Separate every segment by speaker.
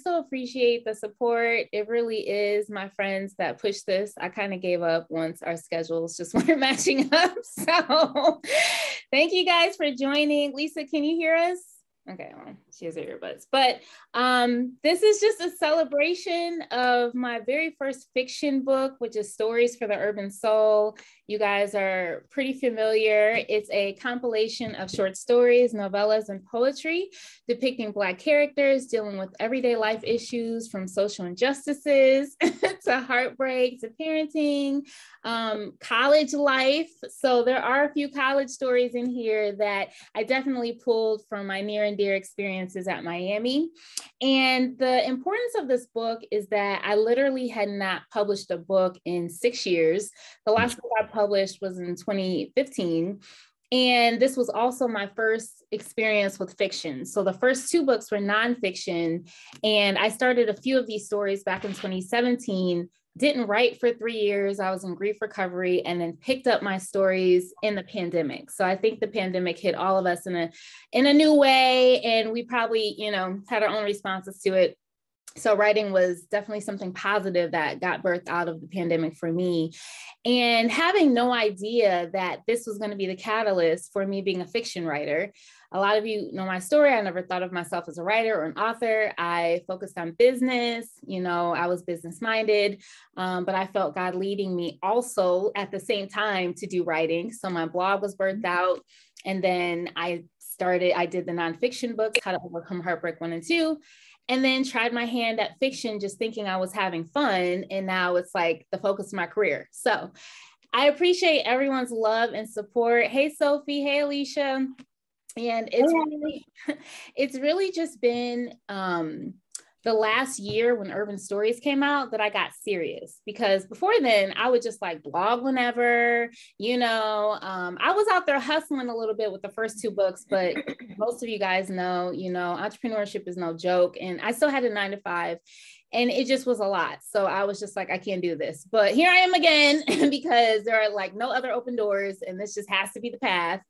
Speaker 1: so appreciate the support. It really is my friends that push this. I kind of gave up once our schedules just weren't matching up. So thank you guys for joining. Lisa, can you hear us? Okay, well, she has her earbuds. But this is just a celebration of my very first fiction book, which is Stories for the Urban Soul. You guys are pretty familiar. It's a compilation of short stories, novellas, and poetry depicting Black characters dealing with everyday life issues, from social injustices to heartbreak to parenting, college life. So there are a few college stories in here that I definitely pulled from my near and dear experiences at Miami. And the importance of this book is that I literally had not published a book in 6 years. The last book I published was in 2015. And this was also my first experience with fiction. So the first 2 books were nonfiction. And I started a few of these stories back in 2017, didn't write for 3 years. I was in grief recovery, and then picked up my stories in the pandemic. So I think the pandemic hit all of us in a new way. And we probably, had our own responses to it. So writing was definitely something positive that got birthed out of the pandemic for me. And having no idea that this was going to be the catalyst for me being a fiction writer. A lot of you know my story. I never thought of myself as a writer or an author. I focused on business. I was business minded, but I felt God leading me also at the same time to do writing. So my blog was birthed out. And then I did the nonfiction books, How to Overcome Heartbreak 1 and 2. And then tried my hand at fiction, just thinking I was having fun. And now it's like the focus of my career. So I appreciate everyone's love and support. Hey, Sophie. Hey, Alicia. And it's really just been the last year when Urban Stories came out that I got serious, because before then I would just like blog whenever, I was out there hustling a little bit with the first 2 books, but most of you guys know, entrepreneurship is no joke. And I still had a 9-to-5 and it just was a lot. So I was just like, I can't do this, but here I am again because there are like no other open doors and this just has to be the path.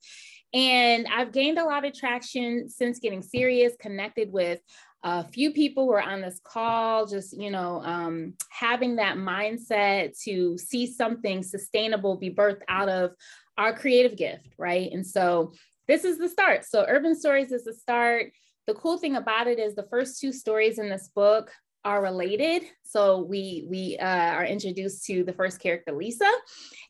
Speaker 1: And I've gained a lot of traction since getting serious, connected with a few people who are on this call, just, having that mindset to see something sustainable be birthed out of our creative gift, right? And so this is the start. So Urban Stories is the start. The cool thing about it is the first 2 stories in this book are related. So we are introduced to the first character, Lisa.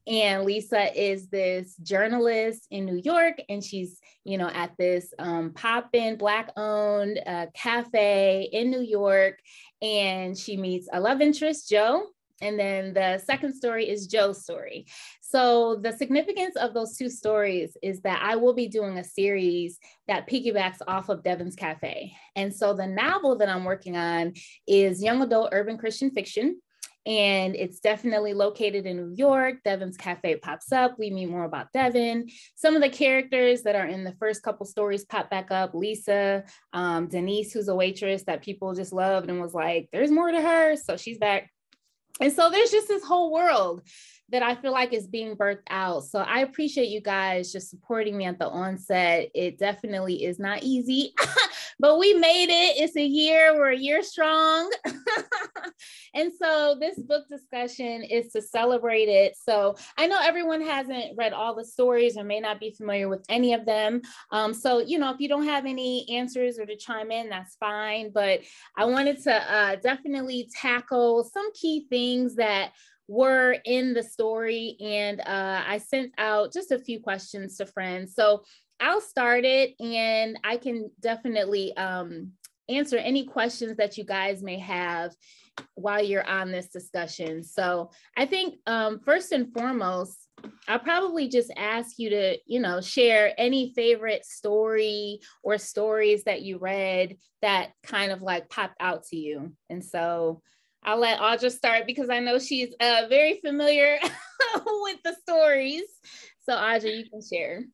Speaker 1: And Lisa is this journalist in New York, and she's, at this pop-in Black-owned cafe in New York, and she meets a love interest, Joe. And then the second story is Joe's story. So the significance of those 2 stories is that I will be doing a series that piggybacks off of Devon's Cafe. And so the novel that I'm working on is young adult urban Christian fiction. And it's definitely located in New York. Devon's Cafe pops up. We meet more about Devon. Some of the characters that are in the first couple stories pop back up. Lisa, Denise, who's a waitress that people just loved and was like, there's more to her. So she's back. And so there's just this whole world that I feel like is being birthed out. So I appreciate you guys just supporting me at the onset. It definitely is not easy, but we made it. It's a year. We're a year strong. And so this book discussion is to celebrate it. So I know everyone hasn't read all the stories or may not be familiar with any of them. So, if you don't have any answers or to chime in, that's fine. But I wanted to definitely tackle some key things that were in the story. And I sent out just a few questions to friends. So I'll start it, and I can definitely answer any questions that you guys may have while you're on this discussion. So I think first and foremost, I'll probably just ask you to, share any favorite story or stories that you read that kind of like popped out to you. And so I'll let Audra start because I know she's very familiar with the stories. So Audra, you can share.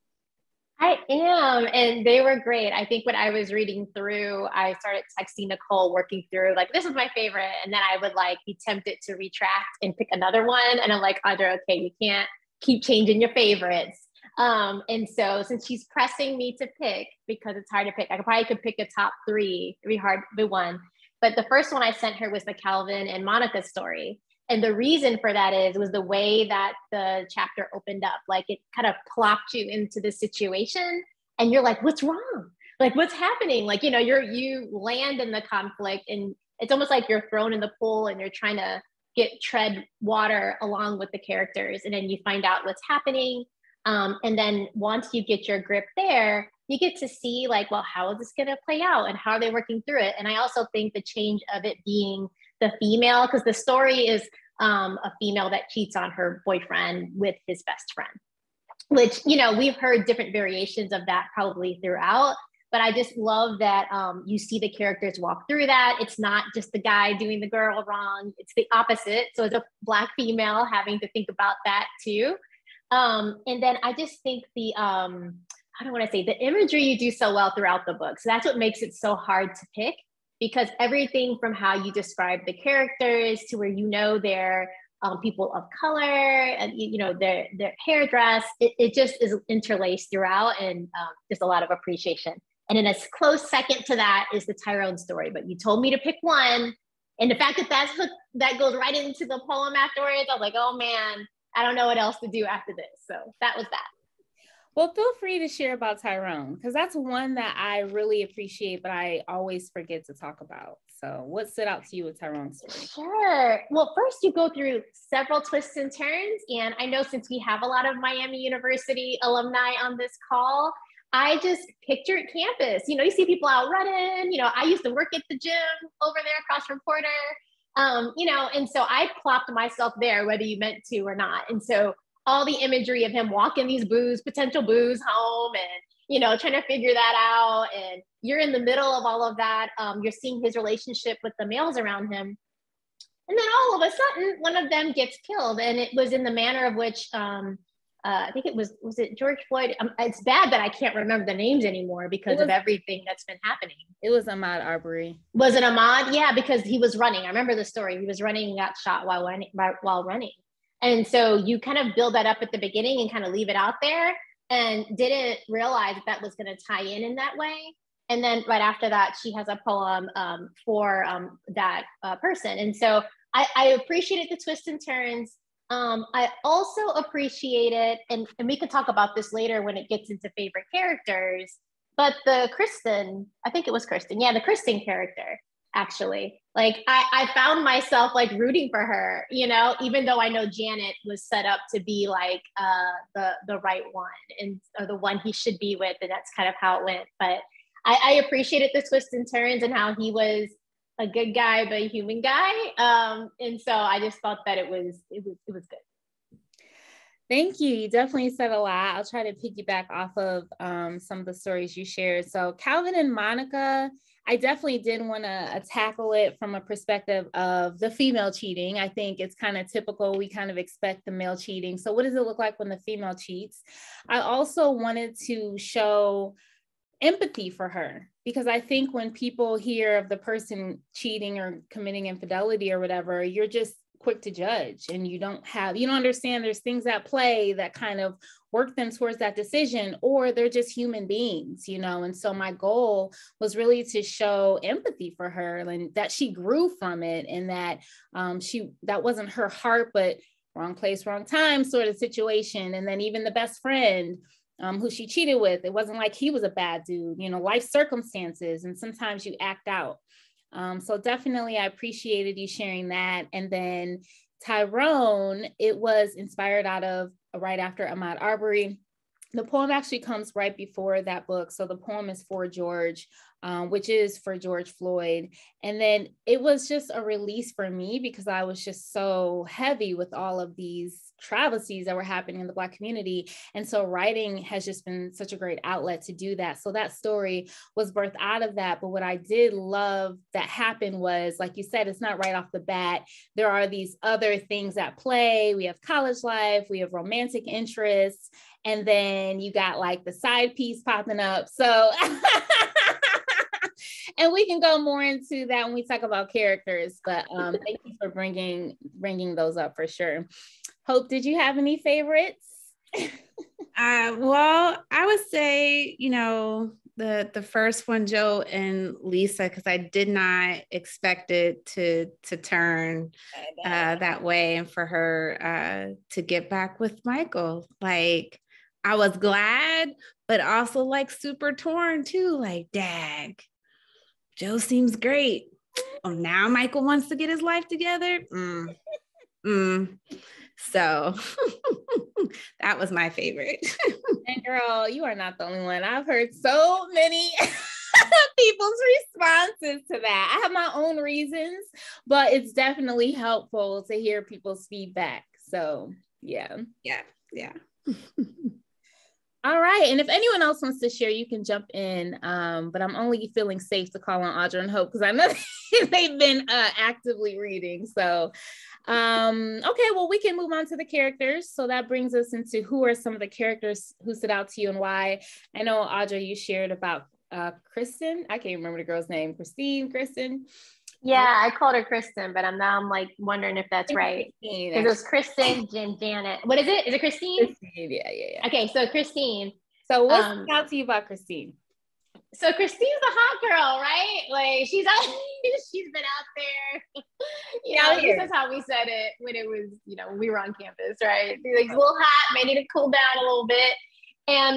Speaker 2: I am, and they were great. I think when I was reading through, I started texting Nicole, working through like, this is my favorite. And then I would like be tempted to retract and pick another one. And I'm like, Audra, okay, you can't keep changing your favorites. And so since she's pressing me to pick, because it's hard to pick, I probably could pick a top 3, it'd be hard to pick one. But the first one I sent her was the Calvin and Monica story. And the reason for that was the way that the chapter opened up. Like it kind of plopped you into the situation and you're like, what's wrong? Like what's happening? Like, you land in the conflict and it's almost like you're thrown in the pool and you're trying to tread water along with the characters. And then you find out what's happening. And then once you get your grip there, you get to see like, well, how is this going to play out and how are they working through it? And I also think the change of it being the female, because the story is a female that cheats on her boyfriend with his best friend, which, we've heard different variations of that probably throughout. But I just love that you see the characters walk through that. It's not just the guy doing the girl wrong. It's the opposite. So it's a Black female having to think about that too. And then I just think how do I want to say, the imagery you do so well throughout the book. So that's what makes it so hard to pick, because everything from how you describe the characters to where they're people of color and their hairdress, it just is interlaced throughout, and just a lot of appreciation. And then a close second to that is the Tyrone story. But you told me to pick one, and the fact that goes right into the poem afterwards, I was like, oh man, I don't know what else to do after this. So that was that.
Speaker 1: Well, feel free to share about Tyrone, because that's one that I really appreciate, but I always forget to talk about. So what stood out to you with Tyrone's story?
Speaker 2: Sure. Well, first you go through several twists and turns. And I know since we have a lot of Miami University alumni on this call, I just pictured campus. You see people out running. I used to work at the gym over there across from Porter. And so I plopped myself there, whether you meant to or not. And so all the imagery of him walking these potential booze home and, trying to figure that out. And you're in the middle of all of that. You're seeing his relationship with the males around him. And then all of a sudden, one of them gets killed. And it was in the manner of which, I think was it George Floyd? It's bad that I can't remember the names anymore because of everything that's been happening.
Speaker 1: It was Ahmaud Arbery.
Speaker 2: Was it Ahmaud? Yeah, because he was running. I remember the story. He was running and got shot while running. And so you kind of build that up at the beginning and kind of leave it out there, and didn't realize that was going to tie in that way. And then right after that, she has a poem for that person. And so I appreciated the twists and turns. I also appreciated, and we can talk about this later when it gets into favorite characters, but the Kristen character, actually. Like I found myself like rooting for her, even though I know Janet was set up to be like the right one or the one he should be with, and that's kind of how it went. But I appreciated the twists and turns and how he was a good guy but a human guy, and so I just thought that it was good.
Speaker 1: Thank you. You definitely said a lot. I'll try to piggyback off of some of the stories you shared. So Calvin and Monica, I definitely did want to tackle it from a perspective of the female cheating. I think it's kind of typical. We kind of expect the male cheating. So what does it look like when the female cheats? I also wanted to show empathy for her, because I think when people hear of the person cheating or committing infidelity or whatever, you're just quick to judge, and you don't understand there's things at play that kind of work them towards that decision, or they're just human beings, and so my goal was really to show empathy for her, and that she grew from it, and that that wasn't her heart, but wrong place, wrong time sort of situation. And then even the best friend who she cheated with, it wasn't like he was a bad dude, life circumstances, and sometimes you act out. So definitely I appreciated you sharing that. And then Tyrone, it was inspired out of right after Ahmaud Arbery. The poem actually comes right before that book. So the poem is For George, which is for George Floyd. And then it was just a release for me, because I was just so heavy with all of these travesties that were happening in the Black community. And so writing has just been such a great outlet to do that. So that story was birthed out of that. But what I did love that happened was, like you said, it's not right off the bat. There are these other things at play. We have college life, we have romantic interests, and then you got like the side piece popping up. So, and we can go more into that when we talk about characters, but thank you for bringing those up for sure. Hope, did you have any favorites?
Speaker 3: Well, I would say, the first one, Joe and Lisa, because I did not expect it to turn that way, and for her to get back with Michael. Like, I was glad, but also like super torn too. Like, dag, Joe seems great. Oh, now Michael wants to get his life together. So that was my favorite.
Speaker 1: And girl, you are not the only one. I've heard so many people's responses to that. I have my own reasons, but it's definitely helpful to hear people's feedback. So yeah. All right. And if anyone else wants to share, you can jump in. But I'm only feeling safe to call on Audra and Hope because I know they've been actively reading. So okay, well, we can move on to the characters. So that brings us into who are some of the characters who stood out to you and why. I know, Audra, you shared about Kristen. I can't remember the girl's name. Kristen.
Speaker 2: Yeah, I called her Kristen, but I'm like wondering if that's right. Because it was Kristen and Janet. What is it? Is it Christine?
Speaker 1: Christine, yeah.
Speaker 2: Okay, so Christine.
Speaker 1: So what stood out to you about Christine?
Speaker 2: So Christine's a hot girl, right? Like she's been out there. You know, this is how we said it when it was, you know, when we were on campus, right? Like a little hot, may need to cool down a little bit. And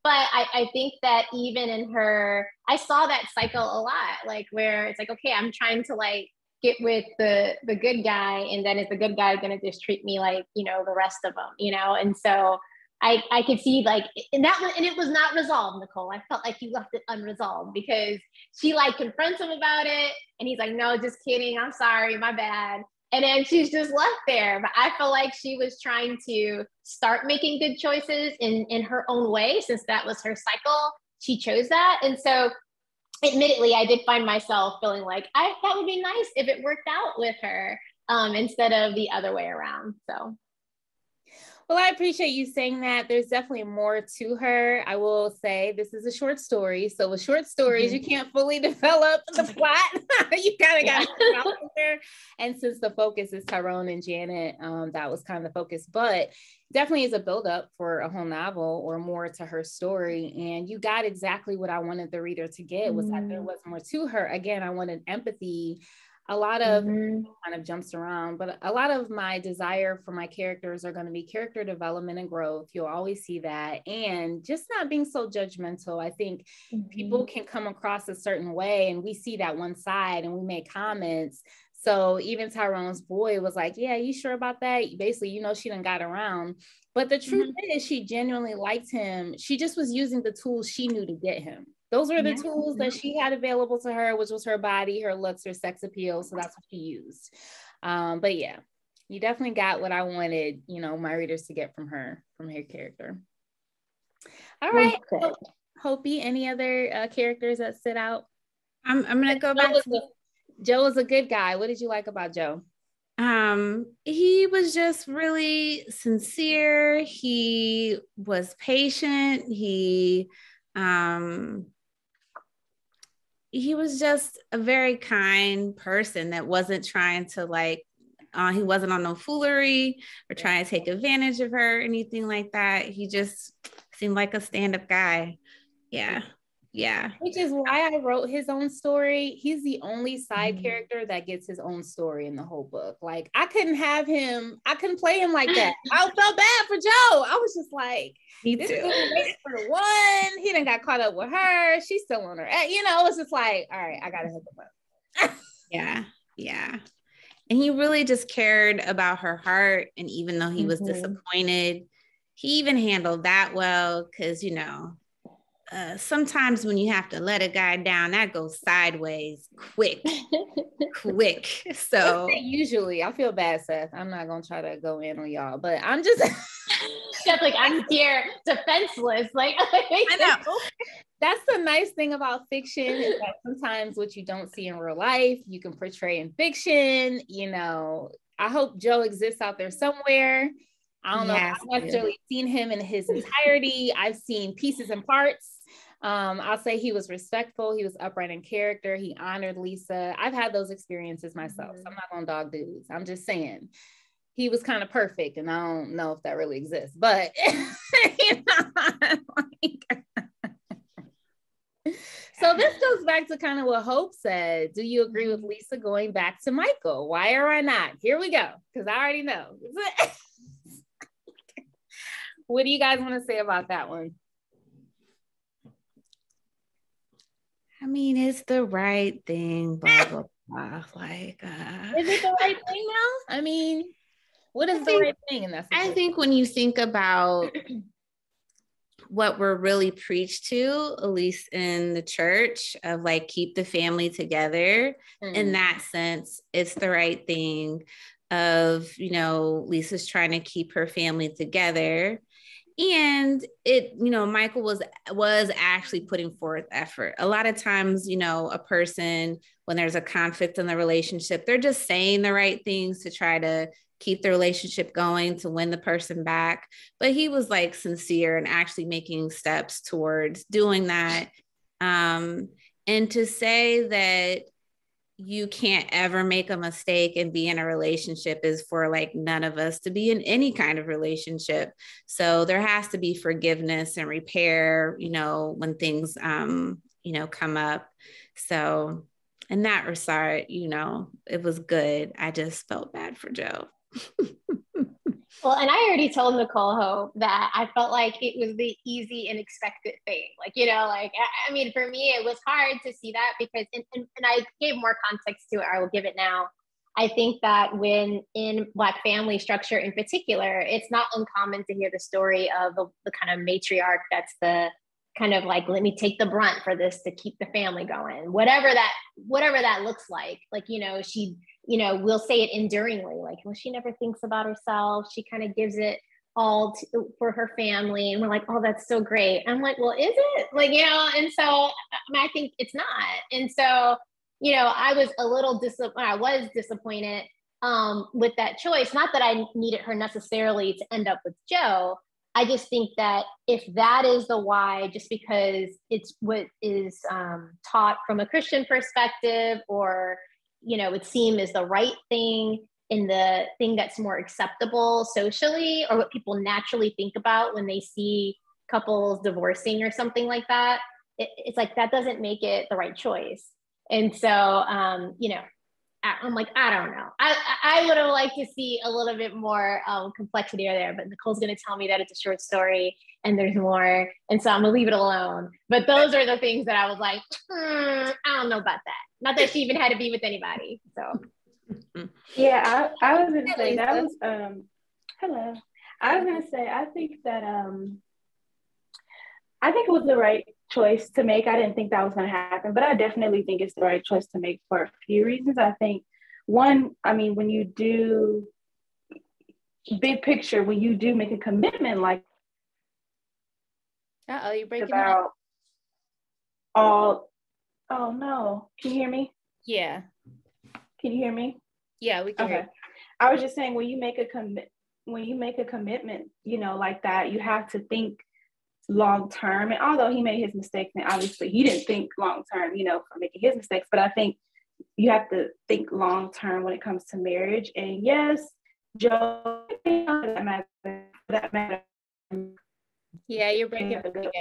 Speaker 2: but I think that even in her, I saw that cycle a lot, like where it's like, okay, I'm trying to like get with the good guy, and then is the good guy gonna just treat me like, you know, the rest of them, you know? And so I could see like, and it was not resolved, Nicole. I felt like he left it unresolved because she like confronts him about it, and he's like, no, just kidding, I'm sorry, my bad. And then she's just left there. But I feel like she was trying to start making good choices in her own way, since that was her cycle. She chose that. And so admittedly, I did find myself feeling like that would be nice if it worked out with her instead of the other way around. So.
Speaker 1: Well, I appreciate you saying that. There's definitely more to her. I will say this is a short story. So with short stories, you can't fully develop the plot. You kind of got to out there. And since the focus is Tyrone and Janet, that was kind of the focus. But definitely is a buildup for a whole novel or more to her story. And you got exactly what I wanted the reader to get, was that there was more to her. Again, I wanted empathy. A lot of kind of jumps around, but a lot of my desire for my characters are going to be character development and growth. You'll always see that. And just not being so judgmental. I think people can come across a certain way, and we see that one side and we make comments. So even Tyrone's boy was like, yeah, you sure about that? Basically, you know, she done got around. But the truth is she genuinely liked him. She just was using the tools she knew to get him. Those were the tools that she had available to her, which was her body, her looks, her sex appeal. So that's what she used. But yeah, you definitely got what I wanted, you know, my readers to get from her character. All right. Hopi, any other characters that stood out?
Speaker 3: I'm going to go back.
Speaker 1: Joe was a good guy. What did you like about Joe?
Speaker 3: He was just really sincere. He was patient. He was just a very kind person that wasn't trying to like, he wasn't on no foolery or trying to take advantage of her or anything like that. He just seemed like a stand-up guy. Yeah.
Speaker 1: Which is why I wrote his own story. He's the only side character that gets his own story in the whole book. Like I couldn't play him like that. I felt bad for Joe. I was just like,
Speaker 3: me
Speaker 1: this
Speaker 3: too.
Speaker 1: Wait for the one. He done got caught up with her. She's still on her. You know, it was just like, all right, I gotta hook him up.
Speaker 3: Yeah. And he really just cared about her heart. And even though he was disappointed, he even handled that well. Cause you know, sometimes when you have to let a guy down, that goes sideways quick. So
Speaker 1: usually I feel bad, Seth. I'm not gonna try to go in on y'all, but I'm just
Speaker 2: like I'm here defenseless. Like I
Speaker 1: know. That's the nice thing about fiction, is that sometimes what you don't see in real life, you can portray in fiction. You know, I hope Joe exists out there somewhere. I don't know if I've necessarily seen him in his entirety. I've seen pieces and parts. I'll say he was respectful. He was upright in character. He honored Lisa. I've had those experiences myself. So I'm not gonna dog dudes. I'm just saying he was kind of perfect, and I don't know if that really exists, but you know, So this goes back to kind of what Hope said. Do you agree with Lisa going back to Michael? Why or why not? Here we go, because I already know. What do you guys want to say about that one?
Speaker 3: I mean, it's the right thing, blah, blah, blah. Like,
Speaker 1: is it the right thing now? I mean, what is the right thing in that situation?
Speaker 3: I think when you think about what we're really preached to, at least in the church, of like keep the family together, in that sense, it's the right thing of, you know, Lisa's trying to keep her family together. And it, you know, Michael was actually putting forth effort. A lot of times, you know, a person, when there's a conflict in the relationship, they're just saying the right things to try to keep the relationship going, to win the person back. But he was like sincere and actually making steps towards doing that. And to say that you can't ever make a mistake and be in a relationship is for like none of us to be in any kind of relationship. So there has to be forgiveness and repair, you know, when things, you know, come up. So in that regard, you know, it was good. I just felt bad for Joe.
Speaker 2: Well, and I already told Nicole Hope that I felt like it was the easy and expected thing. Like, you know, like, I mean, for me, it was hard to see that because, and I gave more context to it, I will give it now. I think that when in Black family structure in particular, it's not uncommon to hear the story of the kind of matriarch that's the kind of like, let me take the brunt for this to keep the family going, whatever that looks like, you know, she, you know, we'll say it enduringly, like, well, she never thinks about herself. She kind of gives it all for her family. And we're like, oh, that's so great. I'm like, well, is it? Like, you know, and so I mean, I think it's not. And so, you know, I was disappointed with that choice. Not that I needed her necessarily to end up with Joe. I just think that if that is the why, just because it's what is taught from a Christian perspective, or, you know, would seem as the right thing in the thing that's more acceptable socially, or what people naturally think about when they see couples divorcing or something like that, it's like, that doesn't make it the right choice. And so, you know, I'm like, I don't know. I would have liked to see a little bit more complexity there, but Nicole's going to tell me that it's a short story and there's more. And so I'm going to leave it alone. But those are the things that I was like, I don't know about that. Not that she even had to be with anybody. So.
Speaker 4: Yeah, I was going to say that was, hello. I was going to say, I think it was the right choice to make. I didn't think that was going to happen, but I definitely think it's the right choice to make for a few reasons. I think one, I mean, when you do big picture, when you do make a commitment like
Speaker 1: you're breaking
Speaker 4: about
Speaker 1: up.
Speaker 4: all, oh no, can you hear me?
Speaker 1: Yeah.
Speaker 4: Can you hear me?
Speaker 1: Yeah, we can hear you.
Speaker 4: I was just saying, when you make a commitment, you know, like that, you have to think long term. And although he made his mistakes, and obviously he didn't think long term, you know, for making his mistakes, but I think you have to think long term when it comes to marriage. And yes, Joe, that matter.
Speaker 1: Yeah, you're breaking up again.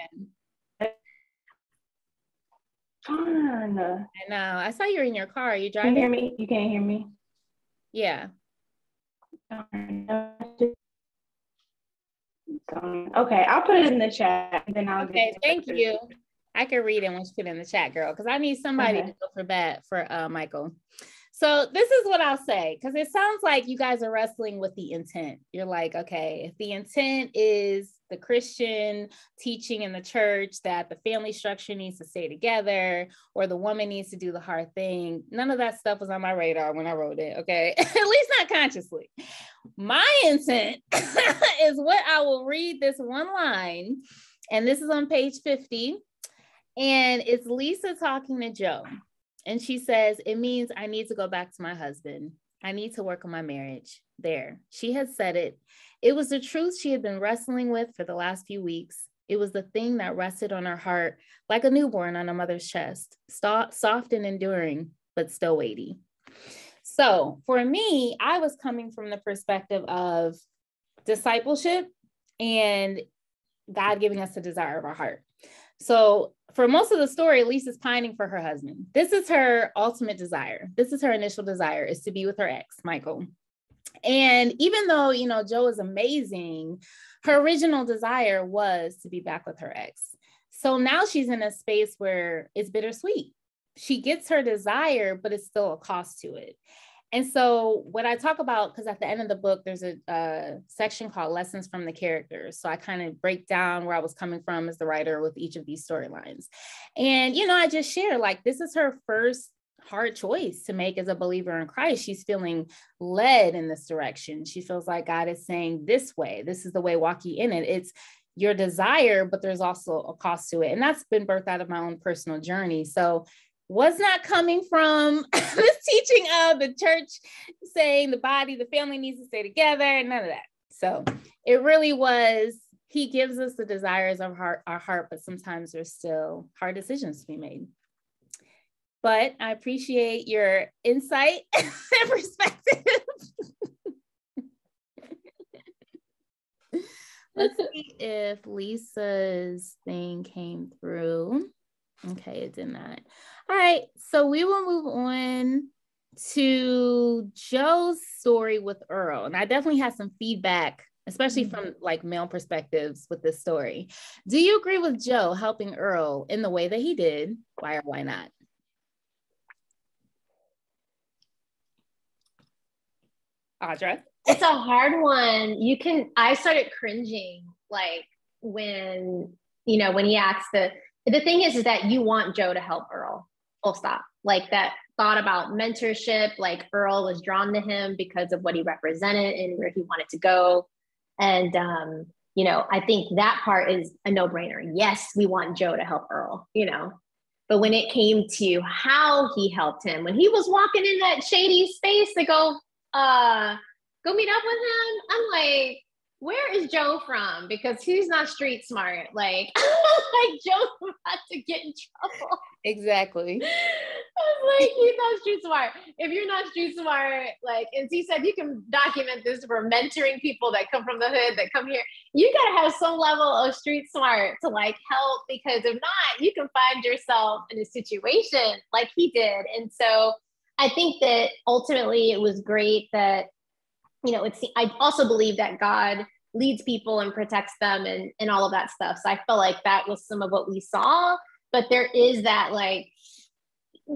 Speaker 4: Darn.
Speaker 1: I know. I saw you're in your car. Are you driving?
Speaker 4: Can you hear me? You can't hear me?
Speaker 1: Yeah.
Speaker 4: Okay, I'll put it in the chat. And then
Speaker 1: okay, thank you. I can read it once you put it in the chat, girl, because I need somebody to go for that for Michael. So this is what I'll say, because it sounds like you guys are wrestling with the intent. You're like, okay, if the intent is the Christian teaching in the church that the family structure needs to stay together, or the woman needs to do the hard thing, none of that stuff was on my radar when I wrote it, okay? At least not consciously. My intent is what I will read this one line, and this is on page 50, and it's Lisa talking to Joe. And she says, it means I need to go back to my husband. I need to work on my marriage. There, she had said it. It was the truth she had been wrestling with for the last few weeks. It was the thing that rested on her heart like a newborn on a mother's chest, soft and enduring, but still weighty. So for me, I was coming from the perspective of discipleship and God giving us the desire of our heart. So for most of the story, Lisa's pining for her husband. This is her ultimate desire. This is her initial desire, is to be with her ex, Michael. And even though, you know, Joe is amazing, her original desire was to be back with her ex. So now she's in a space where it's bittersweet. She gets her desire, but it's still a cost to it. And so what I talk about, because at the end of the book, there's a section called Lessons from the Characters. So I kind of break down where I was coming from as the writer with each of these storylines. And, you know, I just share, like, this is her first hard choice to make as a believer in Christ. She's feeling led in this direction. She feels like God is saying this way, this is the way, walk ye in it. It's your desire, but there's also a cost to it. And that's been birthed out of my own personal journey. So was not coming from this teaching of the church saying the body, the family needs to stay together, none of that. So it really was, he gives us the desires of our heart, but sometimes there's still hard decisions to be made. But I appreciate your insight and perspective. Let's see if Lisa's thing came through. Okay, it did not. All right, so we will move on to Joe's story with Earl. And I definitely had some feedback, especially from like male perspectives with this story. Do you agree with Joe helping Earl in the way that he did? Why or why not? Audra?
Speaker 2: It's a hard one. I started cringing, like when he asked the thing is that you want Joe to help Earl, full stop. Like that thought about mentorship, like Earl was drawn to him because of what he represented and where he wanted to go. And, I think that part is a no-brainer. Yes, we want Joe to help Earl, but when it came to how he helped him, when he was walking in that shady space to go meet up with him, I'm like, where is Joe from? Because he's not street smart. Like, like Joe's about to get in trouble.
Speaker 1: Exactly.
Speaker 2: I was like, he's not street smart. If you're not street smart, like, and he said, you can document this for mentoring people that come from the hood, that come here. You got to have some level of street smart to like help, because if not, you can find yourself in a situation like he did. And so I think that ultimately it was great that, I also believe that God leads people and protects them and all of that stuff. So I felt like that was some of what we saw, but there is that, like,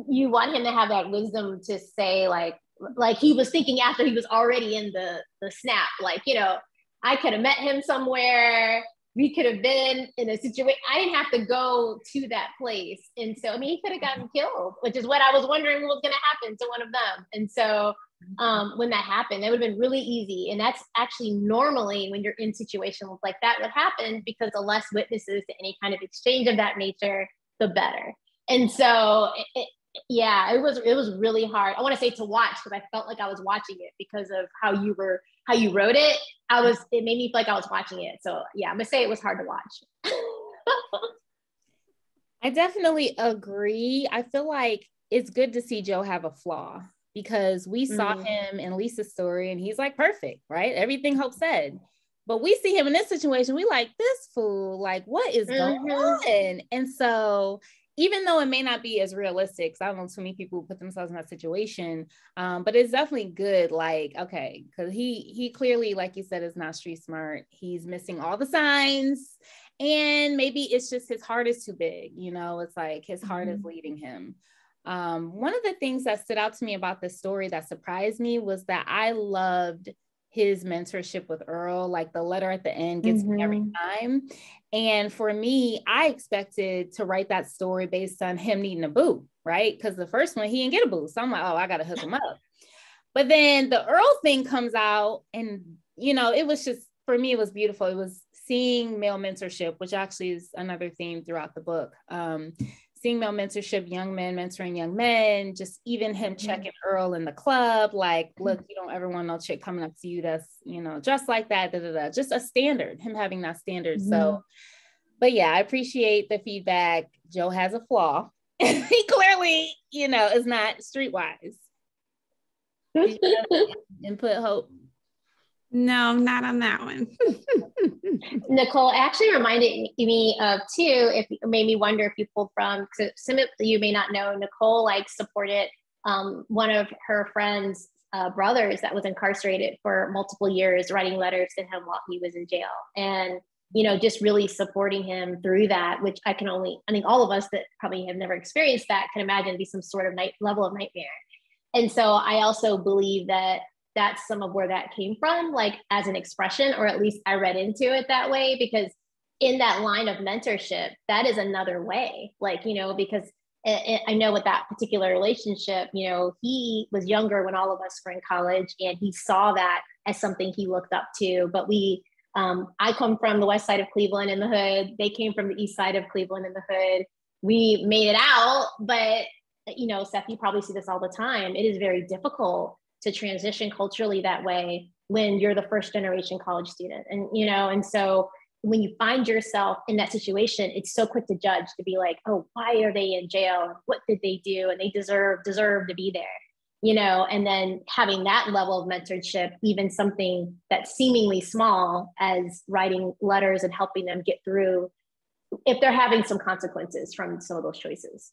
Speaker 2: you want him to have that wisdom to say like he was thinking after he was already in the snap, like, I could have met him somewhere. We could have been in a situation. I didn't have to go to that place. And so, I mean, he could have gotten killed, which is what I was wondering what was going to happen to one of them. And so when that happened, it would have been really easy. And that's actually normally when you're in situations like that would happen, because the less witnesses to any kind of exchange of that nature, the better. And so, it was really hard. I want to say to watch, because I felt like I was watching it because of how you wrote it. It made me feel like I was watching it. So yeah, I'm gonna say it was hard to watch.
Speaker 1: I definitely agree. I feel like it's good to see Joe have a flaw, because we saw him in Lisa's story and he's like perfect, right? Everything Hope said. But we see him in this situation, we like, this fool, like, what is going on? And so even though it may not be as realistic, because I don't know too many people who put themselves in that situation, but it's definitely good, like, okay, because he clearly, like you said, is not street smart. He's missing all the signs, and maybe it's just his heart is too big, it's like his heart is leading him. One of the things that stood out to me about this story that surprised me was that I loved his mentorship with Earl. Like the letter at the end gets me every time. And for me, I expected to write that story based on him needing a boo, right? Because the first one, he didn't get a boo. So I'm like, oh, I got to hook him up. But then the Earl thing comes out, and, it was just, for me, it was beautiful. It was seeing male mentorship, which actually is another theme throughout the book. Seeing male mentorship, young men mentoring young men, just even him checking Earl in the club, like, look, you don't ever want no chick coming up to you that's, dressed like that, just a standard, him having that standard. So, but yeah, I appreciate the feedback. Joe has a flaw. He clearly, is not streetwise. Did you have input, Hope?
Speaker 3: No, not on that one.
Speaker 2: Nicole actually reminded me of too, if it made me wonder if you pulled from, because some of you may not know, Nicole like supported one of her friends' brothers that was incarcerated for multiple years, writing letters to him while he was in jail. And, you know, just really supporting him through that, which I think all of us that probably have never experienced that can imagine be some sort of level of nightmare. And so I also believe that that's some of where that came from, like as an expression, or at least I read into it that way, because in that line of mentorship, that is another way, like, you know, because I know with that particular relationship, you know, he was younger when all of us were in college, and he saw that as something he looked up to. But I come from the west side of Cleveland in the hood. They came from the east side of Cleveland in the hood. We made it out, but, you know, Seth, you probably see this all the time. It is very difficult to transition culturally that way when you're the first generation college student. And, you know, and so when you find yourself in that situation, it's so quick to judge, to be like, oh, why are they in jail? What did they do? And they deserve to be there, you know. And then having that level of mentorship, even something that's seemingly small as writing letters and helping them get through if they're having some consequences from some of those choices.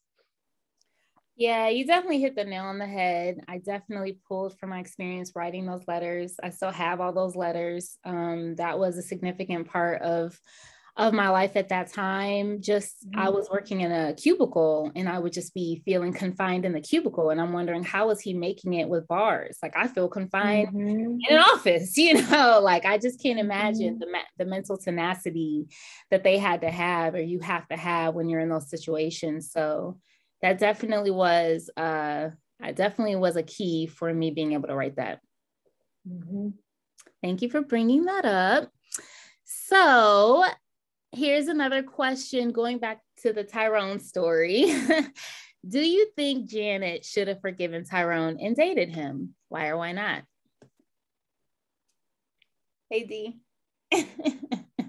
Speaker 1: Yeah, you definitely hit the nail on the head. I definitely pulled from my experience writing those letters. I still have all those letters. That was a significant part of my life at that time. Just, I was working in a cubicle, and I would just be feeling confined in the cubicle. And I'm wondering, how is he making it with bars? Like, I feel confined in an office, you know, like I just can't imagine the mental tenacity that they had to have, or you have to have when you're in those situations. So that definitely was a key for me being able to write that. Thank you for bringing that up. So here's another question, going back to the Tyrone story. Do you think Janet should have forgiven Tyrone and dated him? Why or why not? Hey, D.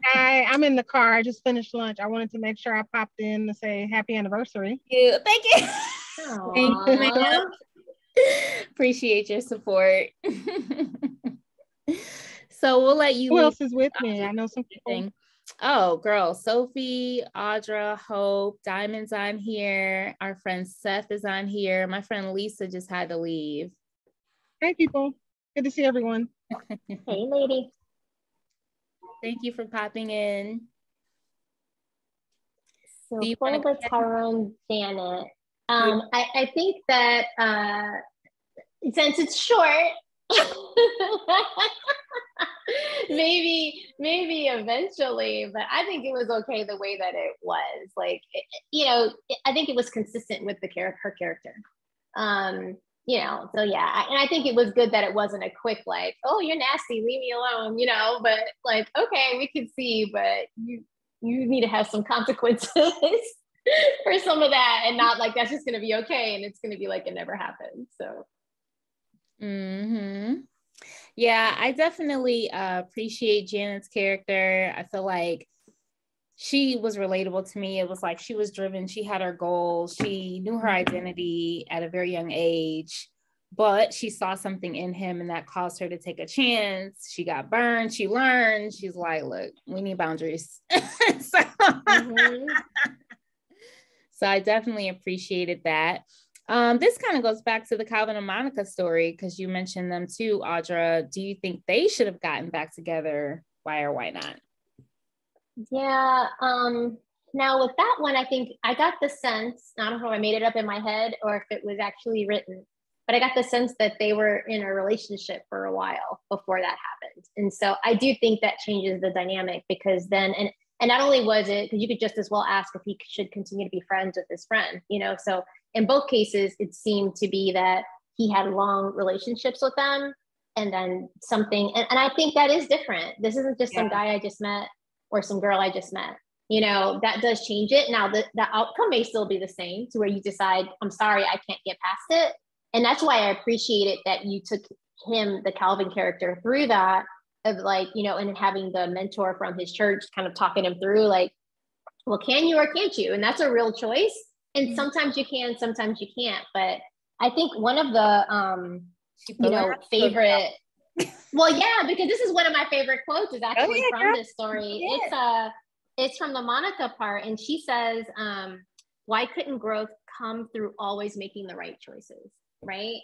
Speaker 5: Hi, I'm in the car. I just finished lunch. I wanted to make sure I popped in to say happy anniversary.
Speaker 1: Thank you. Thank you, ma'am. Appreciate your support. So we'll let you.
Speaker 5: Who else is with me? I know some people.
Speaker 1: Oh, girl, Sophie, Audra, Hope, Diamond's on here. Our friend Seth is on here. My friend Lisa just had to leave.
Speaker 5: Hey, people. Good to see everyone.
Speaker 2: Hey, lady.
Speaker 1: Thank you for popping in.
Speaker 2: So for the Tyrone Janet, I think that since it's short, maybe eventually, but I think it was okay the way that it was. Like, you know, I think it was consistent with her character. You know, so yeah, and I think it was good that it wasn't a quick like, oh, you're nasty, leave me alone, you know, but like, okay, we can see, but you need to have some consequences for some of that, and not like that's just going to be okay and it's going to be like it never happened. So
Speaker 1: yeah, I definitely appreciate Janet's character. I feel like she was relatable to me. It was like she was driven, she had her goals, she knew her identity at a very young age, but she saw something in him and that caused her to take a chance. She got burned, she learned, she's like, look, we need boundaries. So I definitely appreciated that. This kind of goes back to the Calvin and Monica story, because you mentioned them too, Audra. Do you think they should have gotten back together? Why or why not?
Speaker 2: Yeah. Now with that one, I think I got the sense, I don't know if I made it up in my head or if it was actually written, but I got the sense that they were in a relationship for a while before that happened. And so I do think that changes the dynamic, because then, and not only was it, because you could just as well ask if he should continue to be friends with his friend, you know? So in both cases, it seemed to be that he had long relationships with them, and then something, and I think that is different. This isn't just some guy I just met or some girl I just met, you know, that does change it. Now the outcome may still be the same, to where you decide, I'm sorry, I can't get past it. And that's why I appreciate it that you took him, the Calvin character, through that, of like, you know, and having the mentor from his church kind of talking him through like, well, can you or can't you? And that's a real choice. And sometimes you can, sometimes you can't. But I think one of the, you know, favorite, Well, yeah, because this is one of my favorite quotes is actually from this story. It's from the Monica part. And she says, why couldn't growth come through always making the right choices? Right.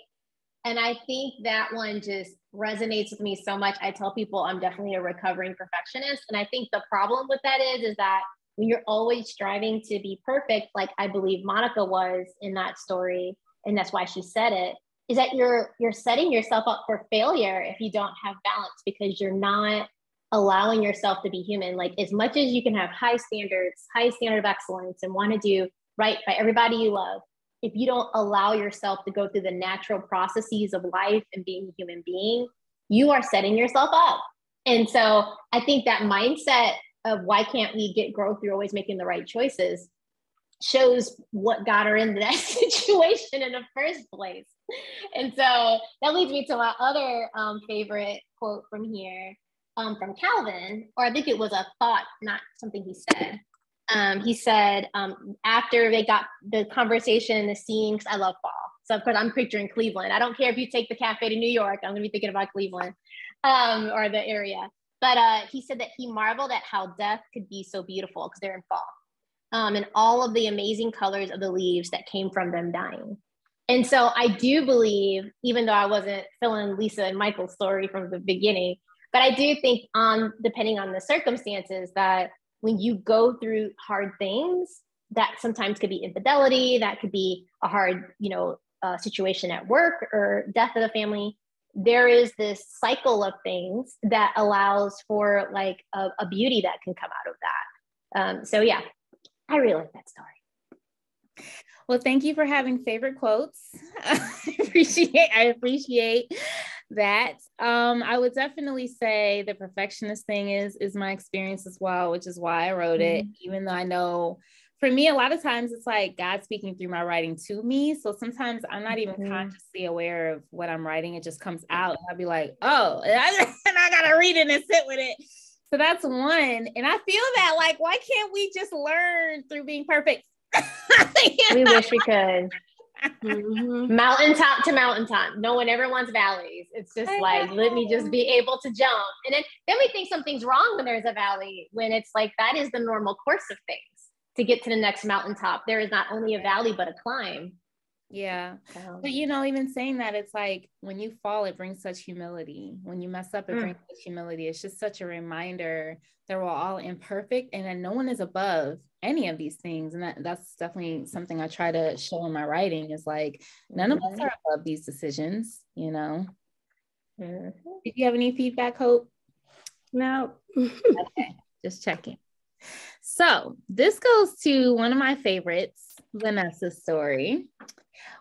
Speaker 2: And I think that one just resonates with me so much. I tell people I'm definitely a recovering perfectionist. And I think the problem with that is that when you're always striving to be perfect, like I believe Monica was in that story, and that's why she said it, is that you're setting yourself up for failure if you don't have balance, because you're not allowing yourself to be human. Like as much as you can have high standard of excellence and want to do right by everybody you love, if you don't allow yourself to go through the natural processes of life and being a human being, you are setting yourself up. And so I think that mindset of why can't we get growth through always making the right choices shows what got her into that situation in the first place. And so that leads me to my other favorite quote from here, from Calvin, or I think it was a thought, not something he said. He said, after they got the conversation, the scene, because I love fall. So of course I'm picturing Cleveland. I don't care if you take the cafe to New York, I'm gonna be thinking about Cleveland or the area. But he said that he marveled at how death could be so beautiful because they're in fall. And all of the amazing colors of the leaves that came from them dying. And so I do believe, even though I wasn't filling Lisa and Michael's story from the beginning, but I do think depending on the circumstances, that when you go through hard things, that sometimes could be infidelity, that could be a hard, situation at work or death of the family. There is this cycle of things that allows for like a beauty that can come out of that. So yeah, I really like that story.
Speaker 1: Well, thank you for having favorite quotes. I appreciate that. I would definitely say the perfectionist thing is my experience as well, which is why I wrote it, even though I know for me, a lot of times it's like God speaking through my writing to me. So sometimes I'm not even consciously aware of what I'm writing. It just comes out and I'll be like, oh, and I got to read it and sit with it. So that's one. And I feel that like, why can't we just learn through being perfect?
Speaker 2: We wish we could. Mountaintop to mountaintop. No one ever wants valleys. It's just like, let me just be able to jump. And then we think something's wrong when there's a valley, when it's like, that is the normal course of things. To get to the next mountaintop, there is not only a valley, but a climb.
Speaker 1: Yeah. But even saying that, it's like when you fall, it brings such humility. When you mess up, it brings such humility. It's just such a reminder that we're all imperfect and that no one is above any of these things. And that's definitely something I try to show in my writing, is like, none of us are above these decisions, Did you have any feedback, Hope?
Speaker 3: No.
Speaker 1: Okay, just checking. So this goes to one of my favorites, Vanessa's story.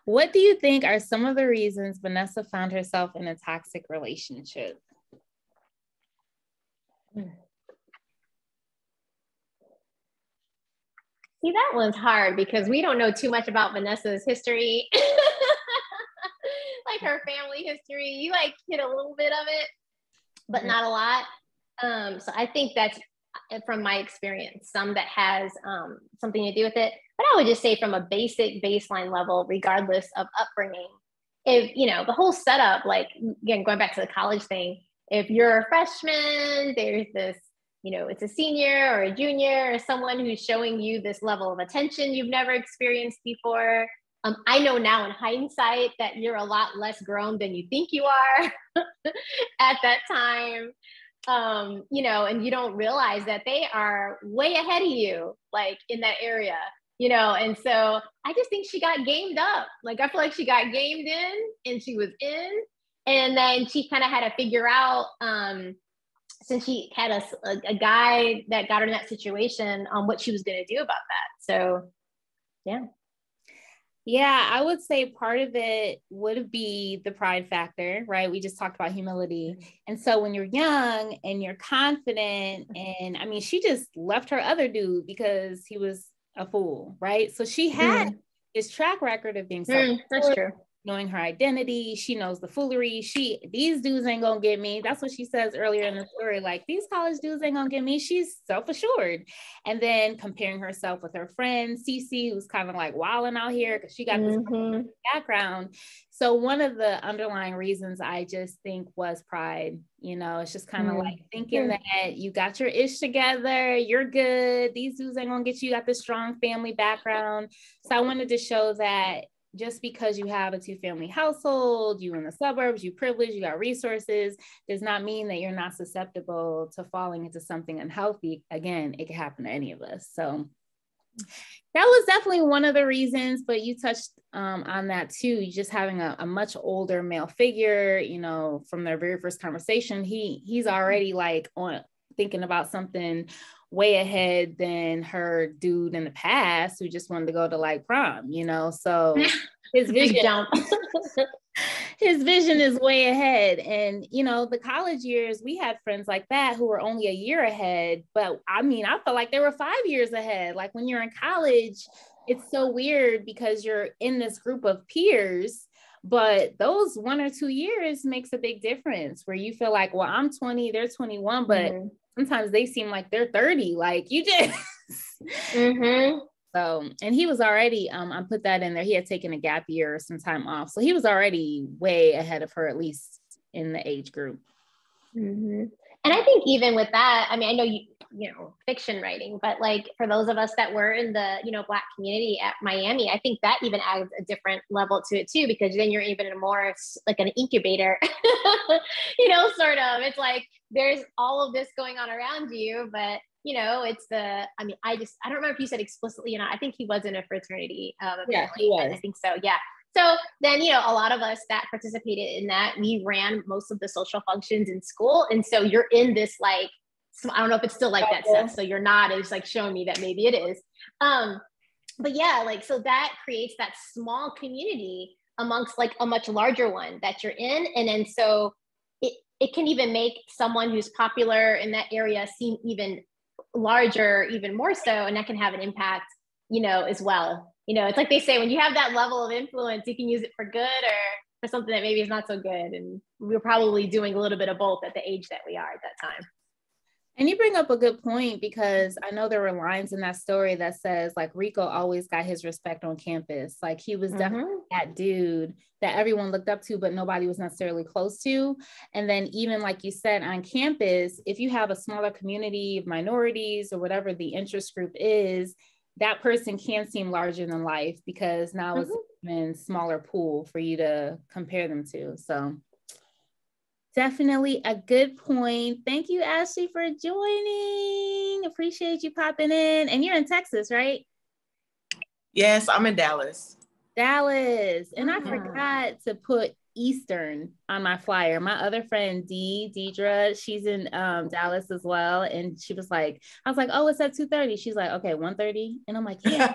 Speaker 1: What do you think are some of the reasons Vanessa found herself in a toxic relationship?
Speaker 2: See, that one's hard because we don't know too much about Vanessa's history. Like her family history. You like hit a little bit of it, but not a lot. So I think that's from my experience, some that has something to do with it. But I would just say from a basic baseline level, regardless of upbringing, if, the whole setup, like, again, going back to the college thing, if you're a freshman, there's this, it's a senior or a junior or someone who's showing you this level of attention you've never experienced before. I know now in hindsight that you're a lot less grown than you think you are at that time. And you don't realize that they are way ahead of you, like in that area, and so I just think she got gamed up. Like, I feel like she got gamed in and she was in, and then she kind of had to figure out, since she had a guy that got her in that situation, what she was going to do about that. So, yeah.
Speaker 1: Yeah, I would say part of it would be the pride factor, right? We just talked about humility. And so when you're young and you're confident, and I mean, she just left her other dude because he was a fool, right? So she had this track record of being
Speaker 2: that's true.
Speaker 1: Knowing her identity. She knows the foolery. These dudes ain't gonna get me. That's what she says earlier in the story. Like, these college dudes ain't gonna get me. She's self-assured. And then comparing herself with her friend, Cece, who's kind of like wilding out here because she got this background. So one of the underlying reasons I just think was pride. You know, it's just kind of like thinking that you got your ish together, you're good. These dudes ain't gonna get you. You got this strong family background. So I wanted to show that just because you have a 2-family household, you in the suburbs, you privileged, you got resources, does not mean that you're not susceptible to falling into something unhealthy. Again, it can happen to any of us. So that was definitely one of the reasons, but you touched on that too. Just having a much older male figure, you know, from their very first conversation, he's already like on thinking about something way ahead than her dude in the past who just wanted to go to like prom, you know. So his vision his vision is way ahead. And you know, the college years, we had friends like that who were only a year ahead, but I mean, I felt like they were 5 years ahead. Like when you're in college, it's so weird because you're in this group of peers, but those 1 or 2 years makes a big difference where you feel like, well, I'm 20, they're 21, but sometimes they seem like they're 30. Like you just So, and he was already, I put that in there. He had taken a gap year or some time off. So he was already way ahead of her, at least in the age group.
Speaker 2: And I think even with that, I mean, I know you know, fiction writing, but like for those of us that were in the, you know, Black community at Miami, I think that even adds a different level to it too, because then you're even in more like an incubator, you know, sort of, it's like, there's all of this going on around you, but you know, it's I mean, I don't remember if you said explicitly, you know, I think he was in a fraternity.
Speaker 1: Yeah, he was.
Speaker 2: I think so. Yeah. So then, you know, a lot of us that participated in that, we ran most of the social functions in school. And so you're in this, like, I don't know if it's still like that stuff. So you're not, it's like showing me that maybe it is. But yeah, like, so that creates that small community amongst like a much larger one that you're in. And then so it can even make someone who's popular in that area seem even larger, even more so, and that can have an impact, you know, as well. You know, it's like they say, when you have that level of influence, you can use it for good or for something that maybe is not so good. And we're probably doing a little bit of both at the age that we are at that time.
Speaker 1: And you bring up a good point, because I know there were lines in that story that says like Rico always got his respect on campus. Like he was definitely that dude that everyone looked up to, but nobody was necessarily close to. And then even like you said, on campus, if you have a smaller community of minorities or whatever the interest group is, that person can seem larger than life because now it's an even smaller pool for you to compare them to. So definitely a good point. Thank you, Ashley, for joining. Appreciate you popping in. And you're in Texas, right?
Speaker 6: Yes, I'm in Dallas.
Speaker 1: Dallas. And I forgot to put Eastern on my flyer. My other friend, Deidre, she's in Dallas as well. And she was like, I was like, oh, it's at 2:30. She's like, okay, 1:30. And I'm like, yeah.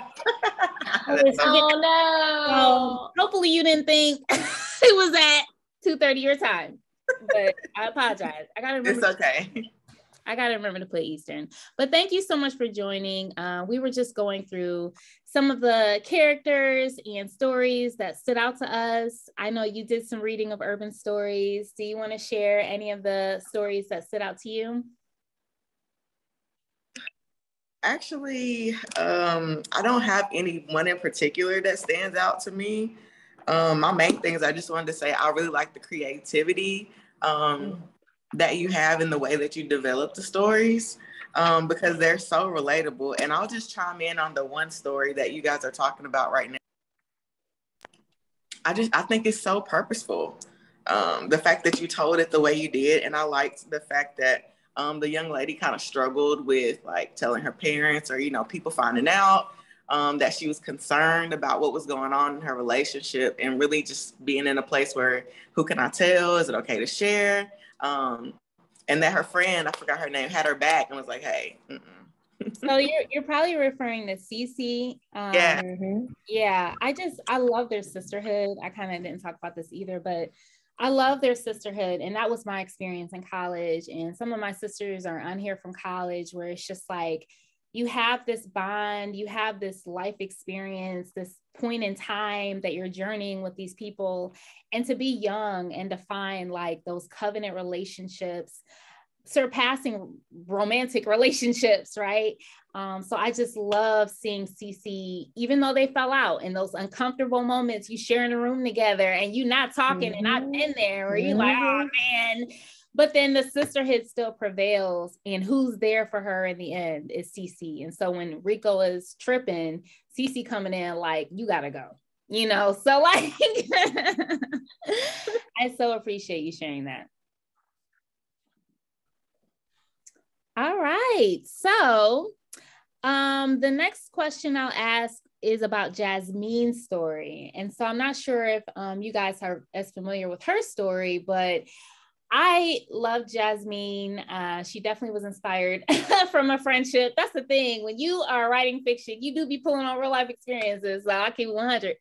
Speaker 2: Oh, no.
Speaker 1: Hopefully you didn't think it was at 2:30 your time. But I apologize. I gotta remember.
Speaker 6: It's okay.
Speaker 1: I gotta remember to put Eastern. But thank you so much for joining. We were just going through some of the characters and stories that stood out to us. I know you did some reading of urban stories. Do you want to share any of the stories that stood out to you?
Speaker 6: Actually, I don't have any one in particular that stands out to me. My main things, I just wanted to say, I really like the creativity that you have in the way that you develop the stories, because they're so relatable. And I'll just chime in on the one story that you guys are talking about right now. I think it's so purposeful. The fact that you told it the way you did. And I liked the fact that the young lady kind of struggled with like telling her parents or, you know, people finding out. That she was concerned about what was going on in her relationship and really just being in a place where, who can I tell? Is it okay to share? And that her friend, I forgot her name, had her back and was like, hey.
Speaker 1: So you're probably referring to Cece. Yeah. I love their sisterhood. I kind of didn't talk about this either, but I love their sisterhood. And that was my experience in college. And some of my sisters are on here from college where it's just like, you have this bond, you have this life experience, this point in time that you're journeying with these people. And to be young and to find like those covenant relationships, surpassing romantic relationships, right? So I just love seeing Cece, even though they fell out in those uncomfortable moments, you sharing a room together and you not talking, and I've been there where you like, oh man, but then the sisterhood still prevails, and who's there for her in the end is Cece. And so when Rico is tripping, Cece coming in like, you gotta go, you know? So like, I so appreciate you sharing that. All right, so the next question I'll ask is about Jasmine's story. And so I'm not sure if you guys are as familiar with her story, but I love Jasmine. She definitely was inspired from a friendship. That's the thing. When you are writing fiction, you do be pulling on real life experiences. So I keep 100.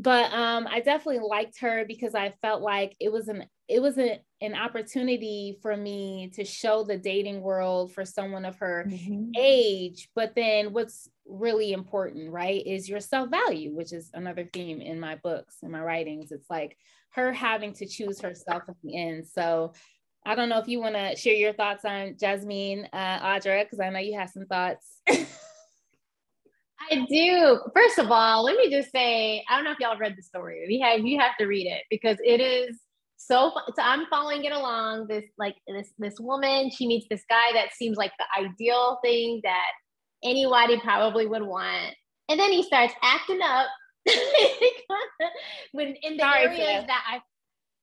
Speaker 1: But I definitely liked her because I felt like it was an opportunity for me to show the dating world for someone of her age. But then what's really important, right, is your self-value, which is another theme in my books, in my writings. It's like her having to choose herself at the end. So I don't know if you want to share your thoughts on Jasmine, Audra, because I know you have some thoughts.
Speaker 2: I do. First of all, let me just say, I don't know if y'all read the story. You have to read it because it is so fun. So I'm following it along. This woman, she meets this guy that seems like the ideal thing that anybody probably would want. And then he starts acting up when in the areas